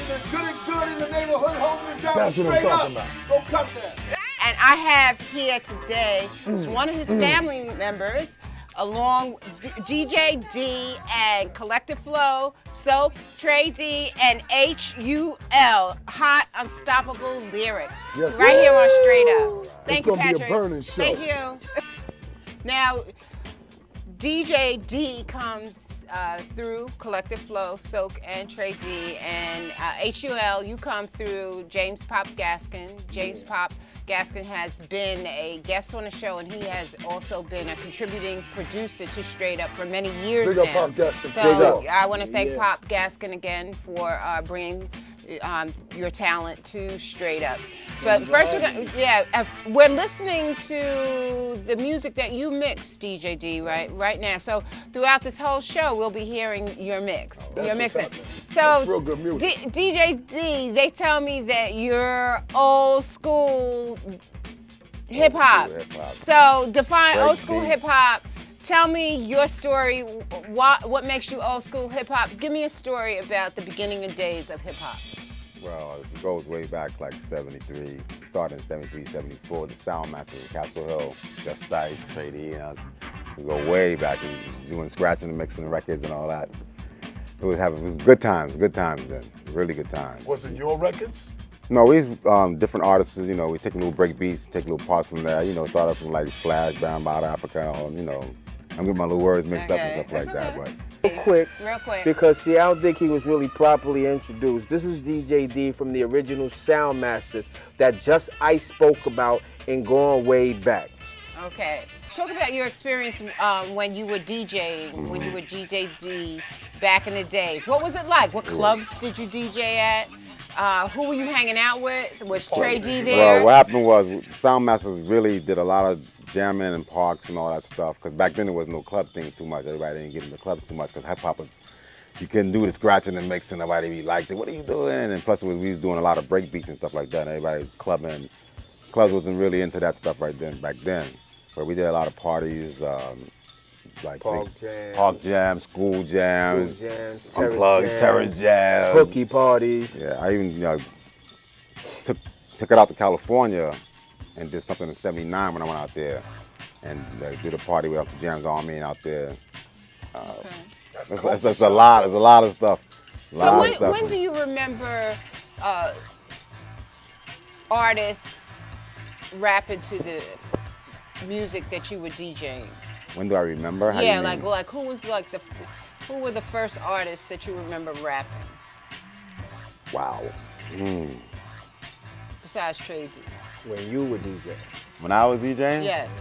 the good and good in the neighborhood, holding it down. That's what I'm straight talking up. about. Go cut that. And I have here today one of his family members, along DJ D and Collective Flow, SOAQ, TreDee and HUL, Hot Unstoppable Lyrics. Yes. Right here on Straight Up. Thank you, gonna be a Patrick. burning show. Thank you. Now, DJ D comes through Collective Flow, SOAQ, and TreDee, and HUL, you come through James Pop Gaskin. James Pop Gaskin has been a guest on the show, and he has also been a contributing producer to Straight Up for many years Big up now. Pop Gaskin. So Big up. I want to thank Pop Gaskin again for bringing your talent to Straight Up. But first, we're listening to the music that you mix, DJ D, right now. So throughout this whole show, we'll be hearing your mix. You're mixing. So That's real good music. DJ D, they tell me that you're old school hip hop. So define old school hip hop. Tell me your story. What makes you old school hip hop? Give me a story about the beginning of days of hip hop. Well, it goes way back like 73. We started in 73, 74. The Sound Masters of Castle Hill, Just Dice, TreDee, we go way back. We was doing scratching and mixing the records and all that. It was good times then, really good times. Was it your records? No, we different artists, we take little break beats, take little parts from there, started from like Flash, Bound by Africa, I'm getting my little words mixed up and stuff like that, but. Real quick. Because see, I don't think he was really properly introduced. This is DJ D from the original Sound Masters that Just Ice spoke about and going way back. Okay. Talk about your experience when you were DJing, when you were DJ D back in the days. What was it like? What clubs did you DJ at? Who were you hanging out with? Was TreDee there? Well, what happened was Sound Masters really did a lot of jamming in parks and all that stuff, because back then there was no club thing too much. Everybody didn't get in the clubs too much because hip hop was, you couldn't do the scratching and mixing. Nobody really liked it. What are you doing? And plus we was doing a lot of break beats and stuff like that. And everybody was clubbing. Clubs wasn't really into that stuff back then. But we did a lot of parties, like park jams, school jams, unplugged, terrace jams, hooky parties. Yeah, I even took it out to California and did something in '79 when I went out there, and did a party with Uncle Jam's Army out there. It's a lot of stuff. So when do you remember artists rapping to the music that you were DJing? When do I remember? Yeah, like who was like who were the first artists that you remember rapping? Wow. Besides TreDee. When you were DJing. When I was DJing? Yes.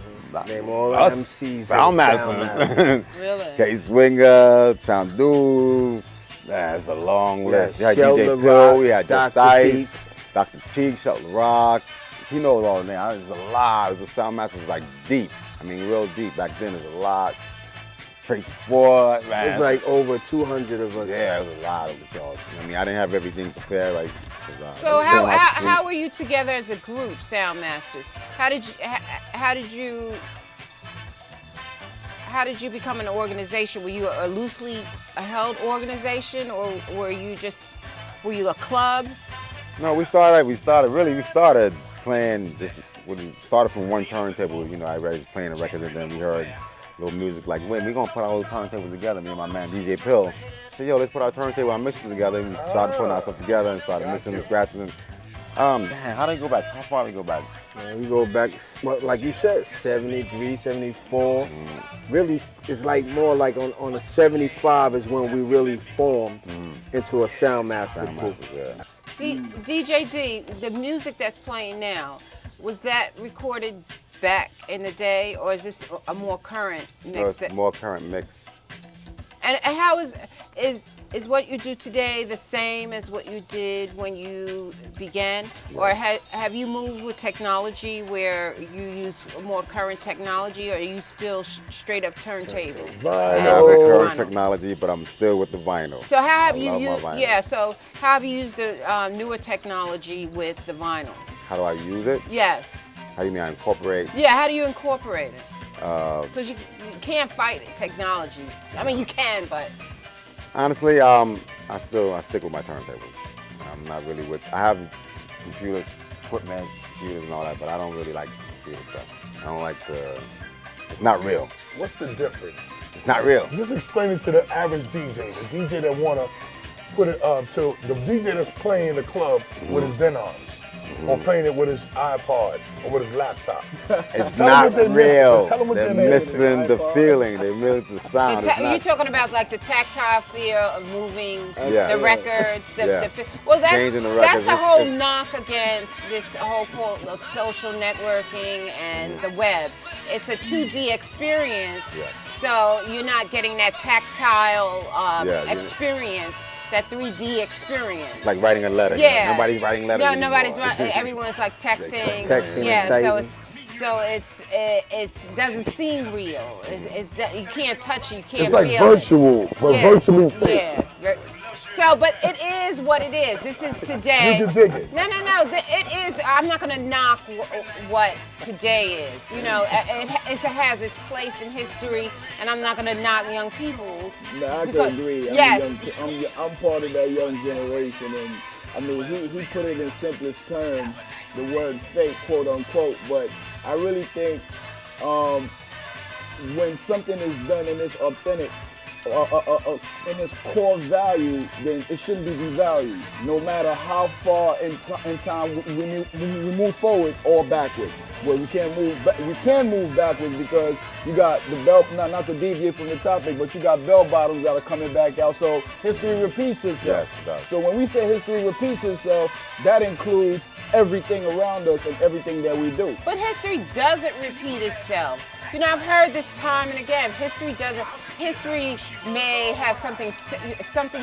Name all the MCs. Sound Masters. Really? K-Swinger, Chandu. That's a long list. You had Sheldon DJ Pill, we had Rock, Just Dice, Dr. Peak, Sheldon Rock. He knows all the names. There's a lot. The Sound Masters is like deep. I mean, real deep. Back then, there's a lot. Tracy Ford, man. There's like over 200 of us. Yeah, there's a lot of us. So, I mean, I didn't have everything prepared. Like, so how were you together as a group, Sound Masters? How did you become an organization? Were you a loosely held organization, or were you a club? No, we started playing we started from one turntable. Everybody was playing the records, and then we heard little music like, wait, we're gonna put our whole turntable together. Me and my man DJ Pill said, yo, let's put our turntable, our mixes together. And we started putting our stuff together and started mixing and scratching. And damn, how do we go back? How far do we go back? Man, we go back, like you said, 73, 74. Really, it's like more like on a 75 is when we really formed into a Sound Master group. DJ D, the music that's playing now, was that recorded back in the day, or is this a more current mix? No, it's a more current mix. And how is what you do today the same as what you did when you began? Yes. Or have you moved with technology where you use more current technology, or are you still straight up turntables? I have the current technology, but I'm still with the vinyl. So how have you used? So how have you used the newer technology with the vinyl? How do I use it? Yes. How do you mean I incorporate? Yeah, how do you incorporate it? Because you can't fight it, technology. I mean, you can, but... Honestly, I stick with my turntables. I'm not really with. I have computers, equipment, computers, and all that, but I don't really like computer stuff. I don't like the. It's not real. What's the difference? It's not real. Just explain it to the average DJ, the DJ that wanna put it to the DJ that's playing in the club with his Denons, or playing it with his iPod or with his laptop. It's Tell 'em not what they're real. missing. Tell 'em what They're they're missing the iPod. feeling. They miss the sound. It's You're not- talking about like the tactile feel of moving Yeah. the records. Yeah. Well, that's Changing the that's records. a whole It's- knock against this whole social networking and the web. It's a 2D experience, Yeah. so you're not getting that tactile Yeah. experience, that 3D experience. It's like writing a letter. Yeah. Nobody's writing letters No, anymore. nobody's writing. Everyone's like texting. Texting yeah, and so typing. it doesn't seem real. You can't touch it. You can't It's like feel virtual, but it. virtually fake. Yeah. So, but it is what it is. This is today. You can dig it. No. It is. I'm not gonna knock what today is. You know, it has its place in history, and I'm not gonna knock young people. No, I because- can agree. Yes. I'm part of that young generation, and I mean, he put it in simplest terms, the word fake, quote unquote. But I really think when something is done and it's authentic, in its core value, then it shouldn't be devalued, no matter how far in time we move forward or backwards. Well, we can't move backwards because you got the bell, not to deviate from the topic, but you got bell bottoms that are coming back out. So history repeats itself. Yes, it does. So when we say history repeats itself, that includes everything around us and everything that we do. But history doesn't repeat itself. You know, I've heard this time and again. History may have something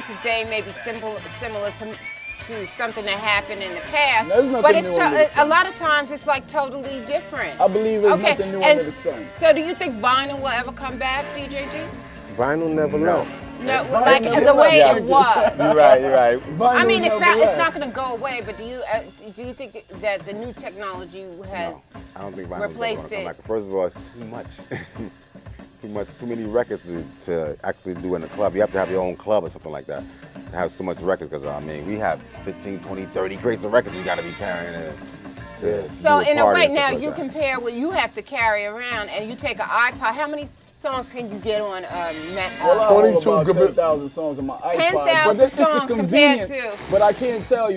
today may be similar to something that happened in the past. There's nothing But it's new under the a sun. lot of times it's like totally different. I believe there's Okay, nothing new and under the sun. So do you think vinyl will ever come back, DJG? Vinyl never No. left. No, Vinyl like never the way left. it was. You're right. You're right. I mean, it's Vinyl not going to go away. But do you think that the new technology has I don't think vinyl's replaced ever gonna come it? back. First of all, it's too many records to actually do in a club. You have to have your own club or something like that to have so much records. Because I mean, we have 15, 20, 30 crates of records we got to be carrying to So do in a party way, and now stuff like you that. compare what you have to carry around, and you take an iPod. How many songs can you get on? Well, I own 22 about gigabit- 10,000 songs on my iPod. 10,000 but this is songs compared convenient. to- But I can't tell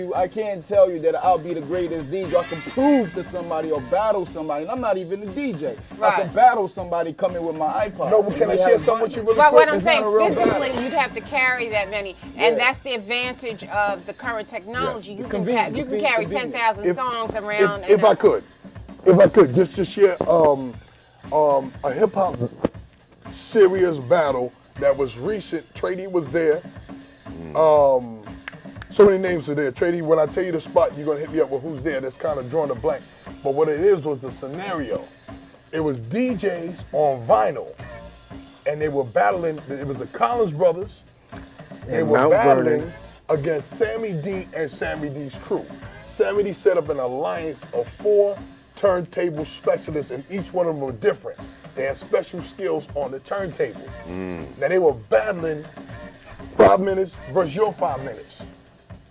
you that I'll be the greatest DJ. I can prove to somebody or battle somebody. And I'm not even a DJ. I Right. can battle somebody coming with my iPod. No, but can I We share have something with you really But quick? what I'm It's not saying, a real physically, battle. you'd have to carry that many, and Yeah. that's the advantage of the current technology. Yes. You Convenient, you can carry convenient. 10,000 songs around. If I could, just to share a hip hop serious battle that was recent. TreDee was there. So many names are there. TreDee, when I tell you the spot, you're gonna hit me up with who's there. That's kind of drawing a blank. But what it is was the scenario. It was DJs on vinyl, and they were battling. It was the Collins brothers. They And were Mount battling Vernon. against Sammy D and Sammy D's crew. Sammy D set up an alliance of 4 turntable specialists, and each one of them were different. They had special skills on the turntable. Now they were battling 5 minutes versus your 5 minutes.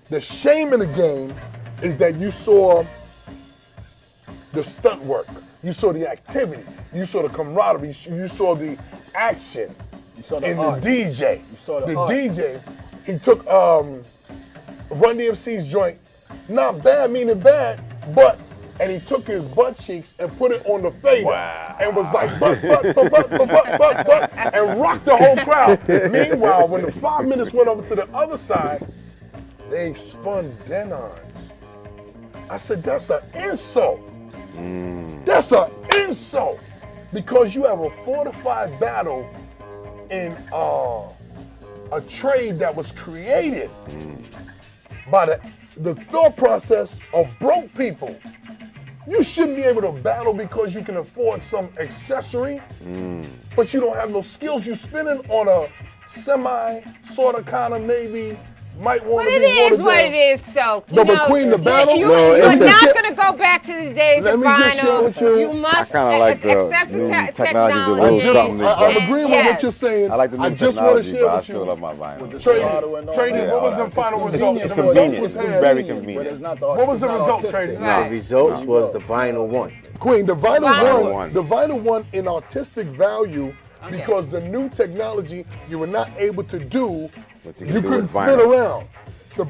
The shame in the game is that you saw the stunt work, you saw the activity, you saw the camaraderie, you saw the action saw the in art. the DJ. You saw the the art. DJ, he took Run DMC's joint, not bad meaning bad, but, and he took his butt cheeks and put it on the fader and was like butt, and rocked the whole crowd. Meanwhile, when the 5 minutes went over to the other side, they spun Denons. I said, that's an insult. That's an insult. Because you have a fortified battle in a trade that was created by the thought process of broke people. You shouldn't be able to battle because you can afford some accessory, but you don't have no skills. You're spinning on a semi, sort of, kind of, maybe might want But to it be is watered what down. it is, so. No, but Queen, the battle. You're it's not a- going to go back to the days Let of me just share vinyl. with you. You must I kinda like the accept the new technology. technology's a I little just, something to I'm get. agreeing with what you're saying. I like the new just want to technology, share but I with still you. love my vinyl. Trading, what was the final result? It's The convenient. results was It's had. very But convenient. it's not the What was it's the not result, artistic. Trading? Right. The results No. was the vinyl one. Queen, the vinyl Vinyl one, one. the vinyl one in artistic value, Okay. because the new technology you were not able to do, What you you can do couldn't with spin vinyl. around. The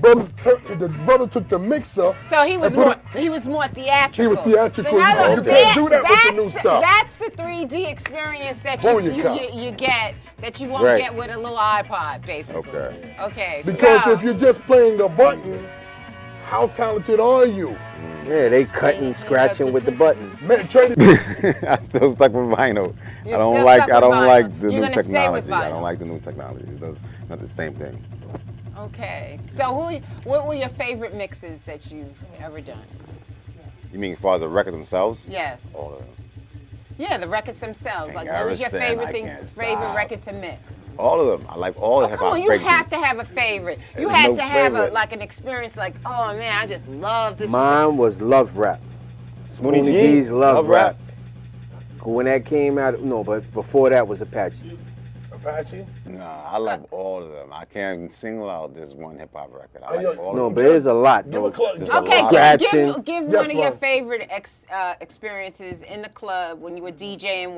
brother took the mixer. So he was and put more theatrical. He was theatrical. So in other You words, can't do that with the new stuff. That's the 3D experience that you get that you won't Right. get with a little iPod, basically. Okay. Okay. Because so, if you're just playing a button, how talented are you? Yeah, they cutting, scratching with the buttons. Man, Trading. I still stuck with vinyl. You're I don't still like. stuck I don't with vinyl. like the You're new gonna stay with technology. I vinyl. don't like the new technology. It's not the same thing. okay. So what were your favorite mixes that you've ever done? You mean as far as the record themselves? Yes. All of them. Yeah, the records themselves. Like Like, what was your Harrison, favorite I thing? Can't Favorite Stop. record to mix? All of them. I like all the Oh, hip come hop on, you breakbeats. have to have a favorite. You There's had no to have favorite. like an experience like, oh man, I just love this. Mine was Love Rap. Smoothie Smoothie G's, G's Love Love Rap. Rap. When that came out, no, but before that was Apache. Apache? Nah, I love all of them. I can't single out this one hip hop record. I Hey, yo, like all No, of but them. there's a lot Give though. a club. There's a Okay, lot. Scratching. give Yes, one of your ma'am. favorite experiences in the club when you were DJing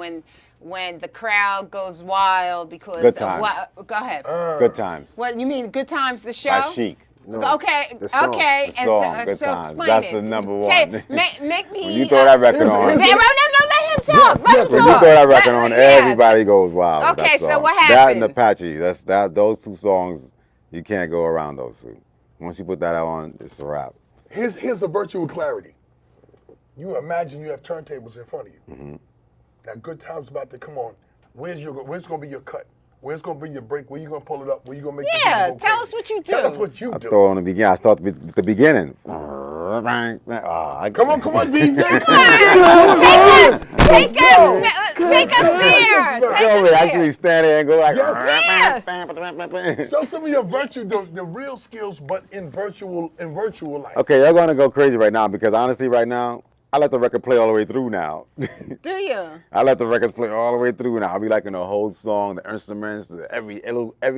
when the crowd goes wild because Good of times. what? Go ahead. Good times. What you mean? Good times the show? By Chic. No, Okay, the song. okay, The song, Good so Times. explain That's it. the number Say- one. make me. When you throw that record here's- on, here's- No, let him talk. Let yes, him when talk. you throw that record Let- on, yeah. everybody goes wild. with Okay, that so song. what That and happens? Apache. Those two songs, you can't go around those two. Once you put that out on, it's a wrap. Here's the virtual clarity. You imagine you have turntables in front of you. Mm-hmm. Now, Good Times about to come on. Where's going to be your cut? Where's going to be your break? Where you going to pull it up? Where you going to make the Yeah, people go tell crazy? us what you Tell do. us what you I do. throw it on the beginning. I start with the beginning. Come on, DJ. Take us there. Take Go us with actually there. stand there and go like. Show some of your the real skills, but in virtual life. Okay, you're gonna go crazy right now because honestly, right now, I let the record play all the way through now. Do you? I let the records play all the way through now. I'll be liking the whole song, the instruments, every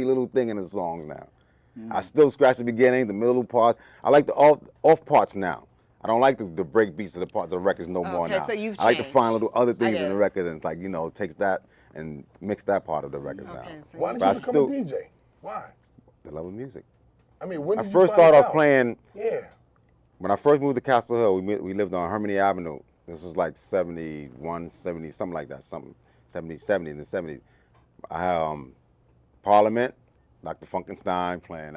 little thing in the songs now. I still scratch the beginning, the middle parts. I like the off parts now. I don't like the break beats of the parts of the records no more Okay, now. so you've I like to changed. find little other things get in the it. record and it's like, takes that and mix that part of the records now. Okay, so Why did But you I become still- a DJ? Why? The love of music. I mean, when I did first you find started this off out? playing, Yeah. when I first moved to Castle Hill, we lived on Harmony Avenue. This was like 71, 70, something like that, 70 in the 70s. I had Parliament, Dr. Funkenstein playing,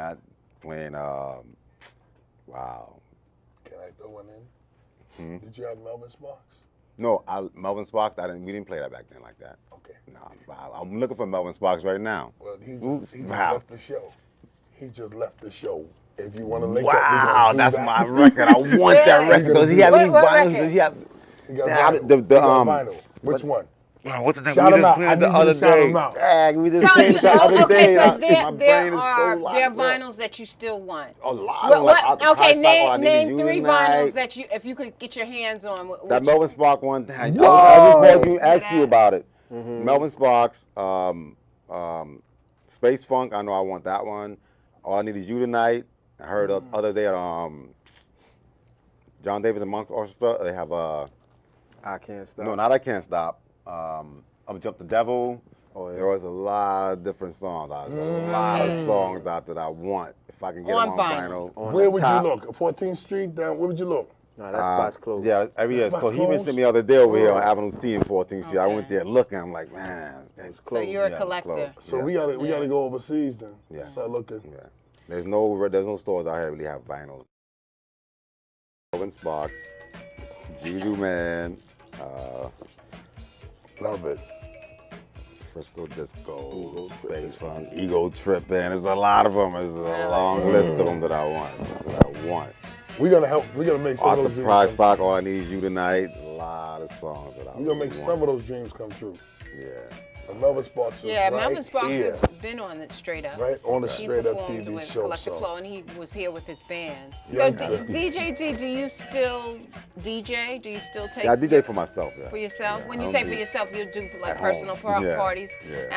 wow. Can I throw one in? Did you have Melvin Sparks? No, Melvin Sparks, we didn't play that back then like that. Okay. No, I'm looking for Melvin Sparks right now. Well, he Oops, just wow. left the show. He just left the show. If you want to link up, Wow, we gonna that's do my that. record. I want that record. Does he have any What vinyls? record? Does he have? He got Yeah, vinyl. the- He got um, vinyl. Which one? Wow, what the thing? Shout We him just out. played I it the need you to other shout day. him out. Yeah, we just So, played it the other okay, day. so My there brain is so are locked up. vinyls that you still want. A lot What, of them, like, out the okay, price tag, all I need is name you three tonight. vinyls that if you could get your hands on. That which- Melvin Sparks one. I Whoa! called you, asked Yeah. you about it. Melvin Sparks, Space Funk. I know I want that one. All I Need Is You Tonight. I heard the other day, John Davis and Monk Orchestra. They have I Can't Stop. no, not I Can't Stop. Up Jump the Devil. Oh, yeah. There was a lot of different songs. There's a lot of songs out that I want. If I can get On them on vinyl. vinyl. Where would top. you look? 14th Street down. Where would you look? No, that spot's closed. Yeah, every year That it's spot's closed. He even closed? sent me the other day over here on Oh. Avenue C in 14th Street. I went there looking. I'm like, man, it's So closed. you're a Yeah, it's collector. closed. So Yeah. we gotta go overseas then. Yeah. Start looking. Yeah. There's no stores out here that really have vinyl. Melvin Sparks, Juju Man, Love it. Frisco Disco, Space Funk, Ego Trippin'. There's a lot of them. There's a long list of them that I want. We're gonna help. We're gonna make some of Arthur those dreams Price come Sock, All I Need Is You Tonight. A lot of songs that I true. We're gonna make really some of want. those dreams come true. Yeah. Melvin Sparks. was Yeah, right Melvin Sparks here. is been on it Straight Up. Right, on the He Straight Up performed TV with show, Collective so. Flow, and he was here with his band. Yeah, So DJ D, do you still DJ? Do you still take Yeah, I DJ for myself. Yeah. for yourself? Yeah, When I you don't say for do- yourself, you do like at personal home. Yeah, parties. yeah. And